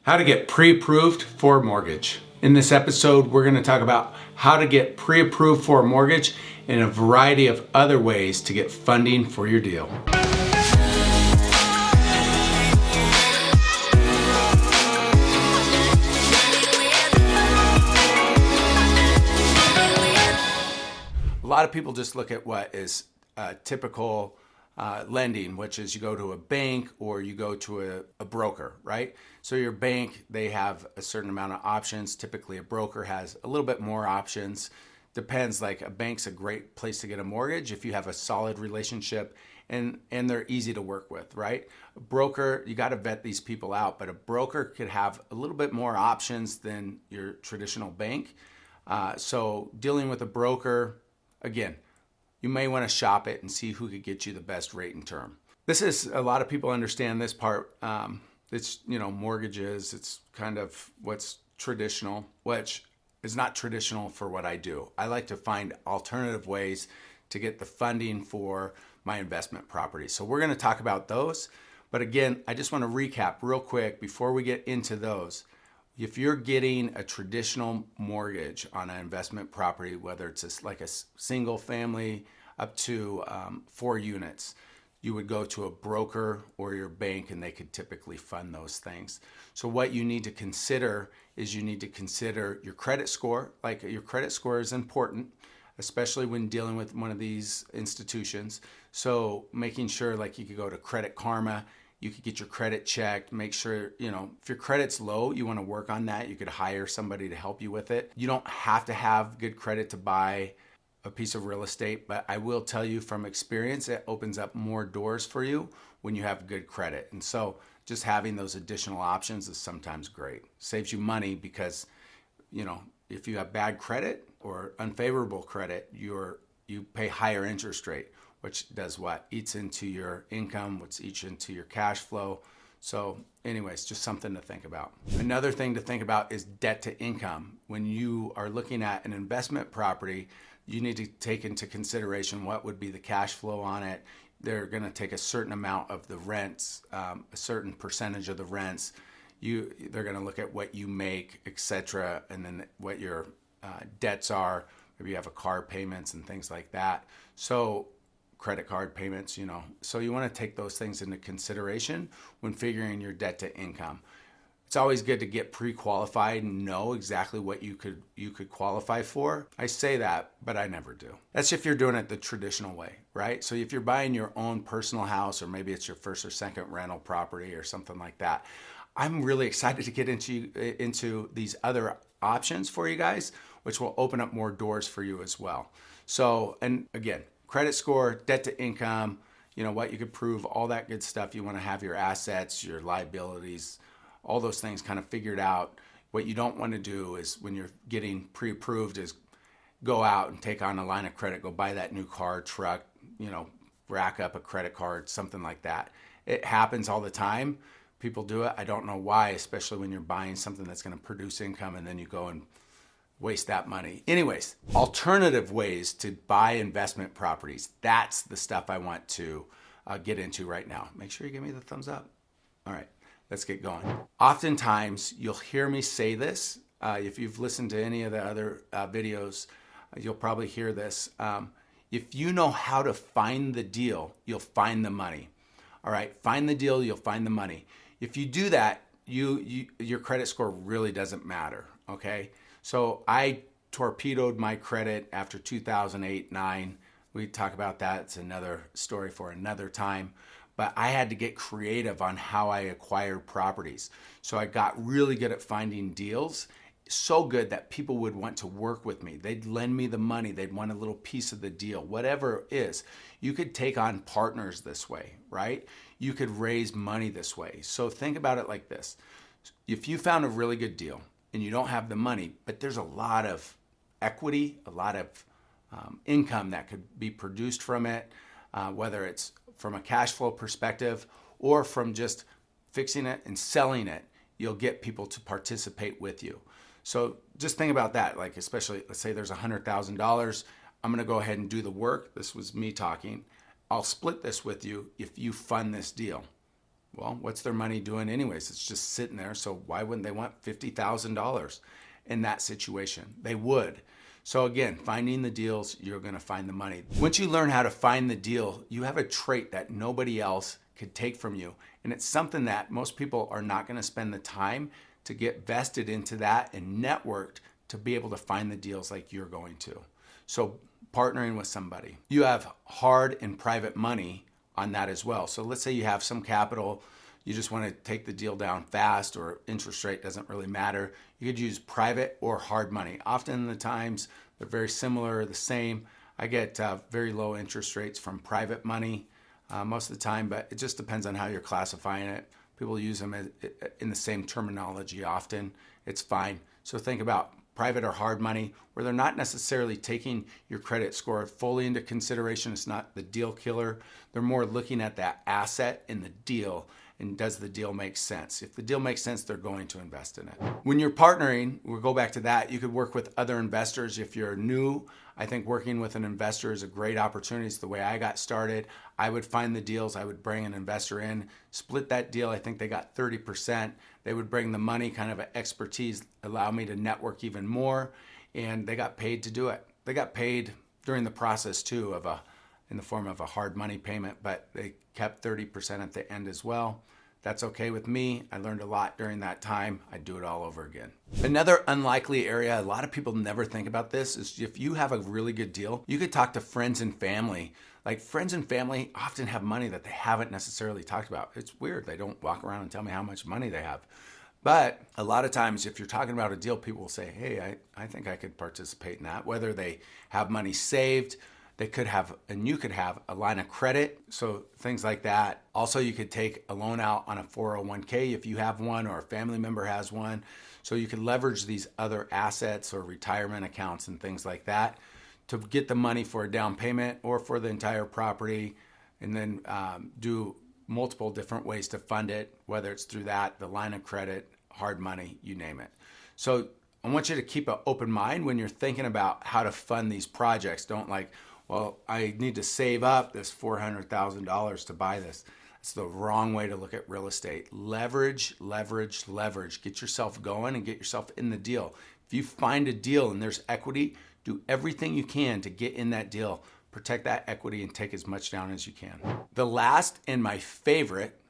How to get pre-approved for a mortgage. In this episode, we're going to talk about how to get pre-approved for a mortgage and a variety of other ways to get funding for your deal. A lot of people just look at what is typical lending, which is you go to a bank or you go to a broker, right? So your bank, they have a certain amount of options. Typically a broker has a little bit more options. Depends, like a bank's a great place to get a mortgage if you have a solid relationship and they're easy to work with, right? A broker, you got to vet these people out, but a broker could have a little bit more options than your traditional bank. So dealing with a broker, again, you may want to shop it and see who could get you the best rate and term. This is, a lot of people understand this part. It's, mortgages, it's kind of what's traditional, which is not traditional for what I do. I like to find alternative ways to get the funding for my investment properties. So we're going to talk about those. But again, I just want to recap real quick before we get into those. If you're getting a traditional mortgage on an investment property, whether it's like a single family up to 4 units, you would go to a broker or your bank and they could typically fund those things. So what you need to consider is you need to consider your credit score. Like your credit score is important, especially when dealing with one of these institutions. So making sure, like, you could go to Credit Karma, you could get your credit checked, make sure, if your credit's low, you want to work on that. You could hire somebody to help you with it. You don't have to have good credit to buy a piece of real estate, but I will tell you from experience, it opens up more doors for you when you have good credit. And so just having those additional options is sometimes great. Saves you money because, if you have bad credit or unfavorable credit, you pay higher interest rate, which does what? Eats into your income, which eats into your cash flow. So anyways, just something to think about. Another thing to think about is debt to income. When you are looking at an investment property, you need to take into consideration what would be the cash flow on it. They're going to take a certain amount of the rents, a certain percentage of the rents. They're going to look at what you make, etc., and then what your debts are. Maybe you have a car payments and things like that. So credit card payments, So you want to take those things into consideration when figuring your debt to income. It's always good to get pre-qualified and know exactly what you could qualify for. I say that, but I never do. That's if you're doing it the traditional way, right? So if you're buying your own personal house, or maybe it's your first or second rental property or something like that, I'm really excited to get into these other options for you guys, which will open up more doors for you as well. So, and again, credit score, debt to income, what you could prove, all that good stuff. You want to have your assets, your liabilities, all those things kind of figured out. What you don't want to do is, when you're getting pre-approved, is go out and take on a line of credit, go buy that new car, truck, rack up a credit card, something like that. It happens all the time. People do it. I don't know why, especially when you're buying something that's going to produce income and then you go and waste that money. Anyways, alternative ways to buy investment properties. That's the stuff I want to get into right now. Make sure you give me the thumbs up. All right. Let's get going. Oftentimes, you'll hear me say this. If you've listened to any of the other videos, you'll probably hear this. If you know how to find the deal, you'll find the money. All right, find the deal, you'll find the money. If you do that, your credit score really doesn't matter, okay? So I torpedoed my credit after 2008-9. We talk about that. It's another story for another time. But I had to get creative on how I acquired properties. So I got really good at finding deals, so good that people would want to work with me. They'd lend me the money. They'd want a little piece of the deal, whatever it is. You could take on partners this way, right? You could raise money this way. So think about it like this. If you found a really good deal and you don't have the money, but there's a lot of equity, a lot of income that could be produced from it, whether it's from a cash flow perspective or from just fixing it and selling it, you'll get people to participate with you. So just think about that. Like, especially, let's say there's $100,000. I'm going to go ahead and do the work. This was me talking. I'll split this with you if you fund this deal. Well, what's their money doing anyways? It's just sitting there. So why wouldn't they want $50,000 in that situation? They would. So again, finding the deals, you're going to find the money. Once you learn how to find the deal, you have a trait that nobody else could take from you. And it's something that most people are not going to spend the time to get vested into that and networked to be able to find the deals like you're going to. So partnering with somebody. You have hard and private money on that as well. So let's say you have some capital, you just want to take the deal down fast, or interest rate doesn't really matter. You could use private or hard money. Often the times they're very similar, the same. I get very low interest rates from private money most of the time, but it just depends on how you're classifying it. People use them in the same terminology often. It's fine. So think about private or hard money, where they're not necessarily taking your credit score fully into consideration. It's not the deal killer. They're more looking at that asset in the deal, and does the deal make sense? If the deal makes sense, they're going to invest in it. When you're partnering, we'll go back to that. You could work with other investors. If you're new, I think working with an investor is a great opportunity. It's the way I got started. I would find the deals. I would bring an investor in, split that deal. I think they got 30%. They would bring the money, kind of expertise, allow me to network even more, and they got paid to do it. They got paid during the process too, in the form of a hard money payment, but they kept 30% at the end as well. That's okay with me. I learned a lot during that time. I'd do it all over again. Another unlikely area, a lot of people never think about this, is if you have a really good deal, you could talk to friends and family. Like, friends and family often have money that they haven't necessarily talked about. It's weird. They don't walk around and tell me how much money they have. But a lot of times, if you're talking about a deal, people will say, hey, I think I could participate in that. Whether they have money saved, they could have, and you could have a line of credit, so things like that. Also, you could take a loan out on a 401k if you have one, or a family member has one. So you could leverage these other assets or retirement accounts and things like that to get the money for a down payment or for the entire property, and then do multiple different ways to fund it, whether it's through that, the line of credit, hard money, you name it. So I want you to keep an open mind when you're thinking about how to fund these projects. Don't like, well, I need to save up this $400,000 to buy this. That's the wrong way to look at real estate. Leverage, leverage, leverage. Get yourself going and get yourself in the deal. If you find a deal and there's equity, do everything you can to get in that deal. Protect that equity and take as much down as you can. The last and my favorite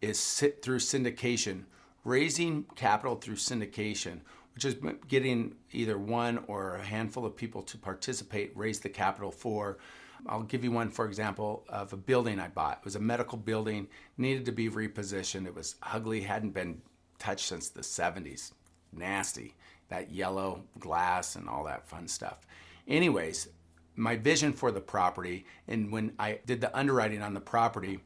is through syndication. Raising capital through syndication, which is getting either one or a handful of people to participate, raise the capital for. I'll give you one, for example, of a building I bought. It was a medical building, needed to be repositioned. It was ugly, hadn't been touched since the 70s. Nasty, that yellow glass and all that fun stuff. Anyways, my vision for the property, and when I did the underwriting on the property,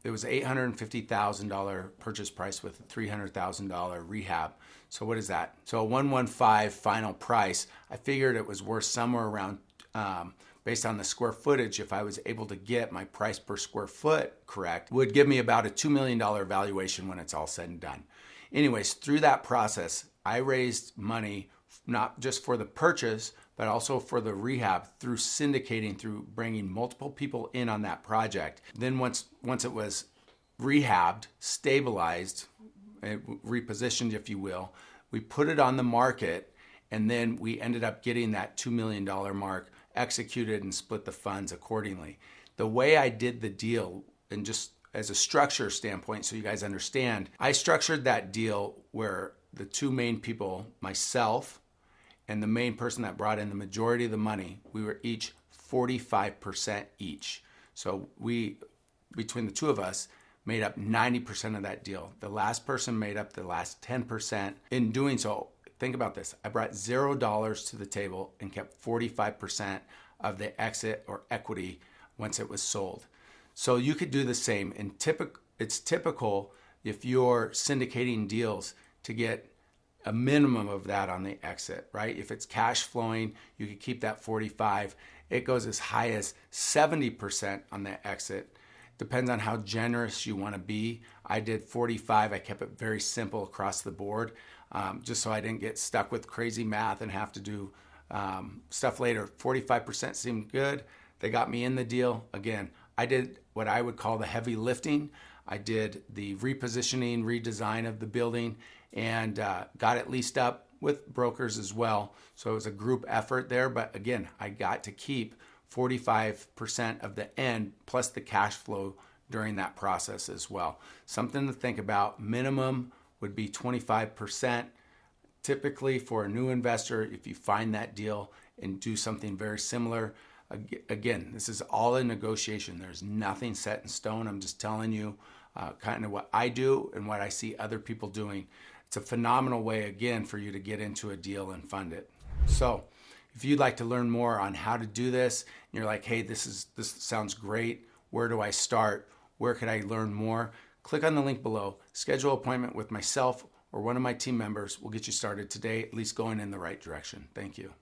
it was $850,000 purchase price with a $300,000 rehab. So what is that? So a 115 final price. I figured it was worth somewhere around, based on the square footage, if I was able to get my price per square foot correct, would give me about a $2 million valuation when it's all said and done. Anyways, through that process, I raised money not just for the purchase, but also for the rehab through syndicating, through bringing multiple people in on that project. Then once it was rehabbed, stabilized, repositioned, if you will, we put it on the market, and then we ended up getting that $2 million mark, executed and split the funds accordingly. The way I did the deal, and just as a structure standpoint, so you guys understand, I structured that deal where the two main people, myself and the main person that brought in the majority of the money, we were each 45% each. So we, between the two of us, made up 90% of that deal. The last person made up the last 10%. In doing so, think about this. I brought $0 to the table and kept 45% of the exit or equity once it was sold. So you could do the same. And it's typical if you're syndicating deals to get a minimum of that on the exit, right? If it's cash flowing, you could keep that 45. It goes as high as 70% on the exit. Depends on how generous you want to be. I did 45. I kept it very simple across the board, just so I didn't get stuck with crazy math and have to do stuff later. 45% seemed good. They got me in the deal. Again, I did what I would call the heavy lifting. I did the repositioning, redesign of the building, and got it leased up with brokers as well. So it was a group effort there. But again, I got to keep 45% of the end plus the cash flow during that process as well. Something to think about. Minimum would be 25%. Typically for a new investor, if you find that deal and do something very similar, again, this is all in negotiation. There's nothing set in stone. I'm just telling you kind of what I do and what I see other people doing. It's a phenomenal way, again, for you to get into a deal and fund it. So if you'd like to learn more on how to do this, and you're like, hey, this sounds great. Where do I start? Where could I learn more? Click on the link below. Schedule an appointment with myself or one of my team members. We'll get you started today, at least going in the right direction. Thank you.